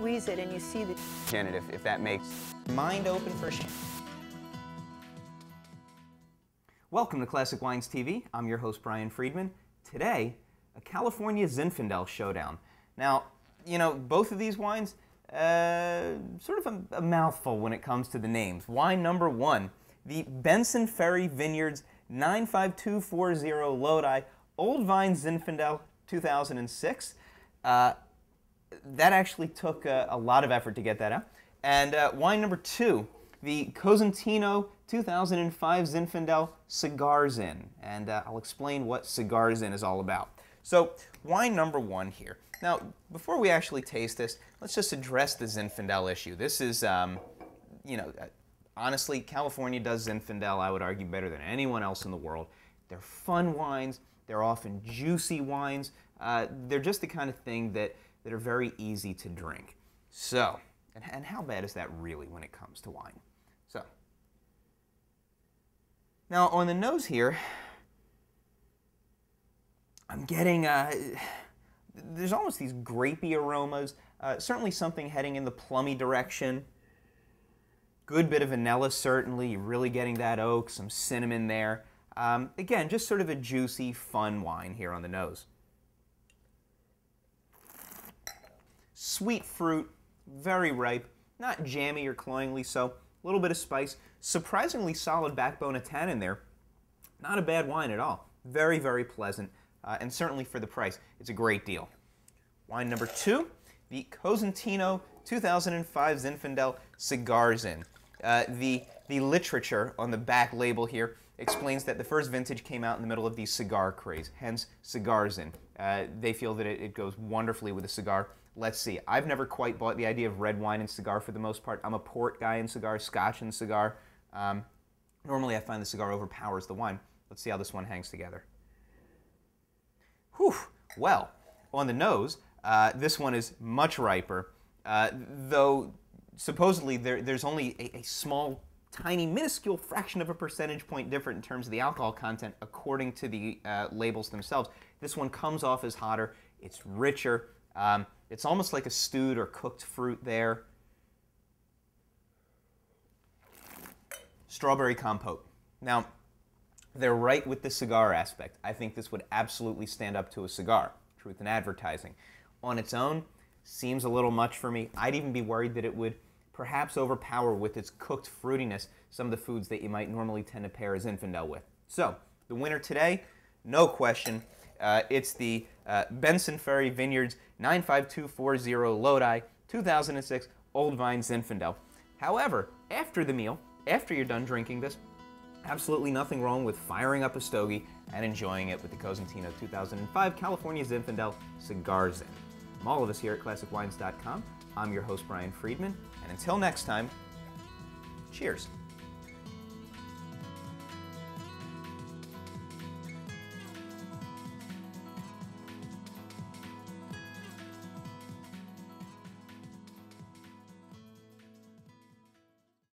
squeeze it and you see the... Janet, if that makes mind open for champagne. Welcome to Classic Wines TV. I'm your host, Brian Friedman. Today, a California Zinfandel Showdown. Now, you know, both of these wines, sort of a mouthful when it comes to the names. Wine number one, the Benson Ferry Vineyards 95240 Lodi Old Vine Zinfandel 2006. That actually took a lot of effort to get that out. And wine number two, the Cosentino 2005 Zinfandel Cigarzin. And I'll explain what Cigarzin is all about. So, wine number one here. Now, before we actually taste this, let's just address the Zinfandel issue. This is, you know, honestly, California does Zinfandel, I would argue, better than anyone else in the world. They're fun wines. They're often juicy wines. They're just the kind of thing that are very easy to drink. So, and how bad is that really when it comes to wine? So, now on the nose here, I'm getting, there's almost these grapey aromas, certainly something heading in the plummy direction. Good bit of vanilla, certainly. You're really getting that oak, some cinnamon there. Again, just sort of a juicy, fun wine here on the nose. Sweet fruit, very ripe, not jammy or cloyingly so. A little bit of spice, surprisingly solid backbone of tannin there. Not a bad wine at all. Very, very pleasant, and certainly for the price, it's a great deal. Wine number two, the Cosentino 2005 Zinfandel Cigarzin. The literature on the back label here explains that the first vintage came out in the middle of the cigar craze, hence Cigarzin. They feel that it goes wonderfully with a cigar. Let's see. I've never quite bought the idea of red wine and cigar for the most part. I'm a port guy in cigar, scotch and cigar. Normally I find the cigar overpowers the wine. Let's see how this one hangs together. Whew. Well, on the nose, this one is much riper, though supposedly there's only a small, tiny, minuscule fraction of a percentage point different in terms of the alcohol content according to the labels themselves. This one comes off as hotter, it's richer, it's almost like a stewed or cooked fruit there. Strawberry compote. Now, they're right with the cigar aspect. I think this would absolutely stand up to a cigar, truth in advertising. On its own, seems a little much for me. I'd even be worried that it would perhaps overpower with its cooked fruitiness some of the foods that you might normally tend to pair a Zinfandel with. So, the winner today, no question, it's the Benson Ferry Vineyards 95240 Lodi 2006 Old Vine Zinfandel. However, after the meal, after you're done drinking this, absolutely nothing wrong with firing up a stogie and enjoying it with the Cosentino 2005 California Zinfandel Cigarzin. From all of us here at ClassicWines.com, I'm your host, Brian Friedman, and until next time, cheers.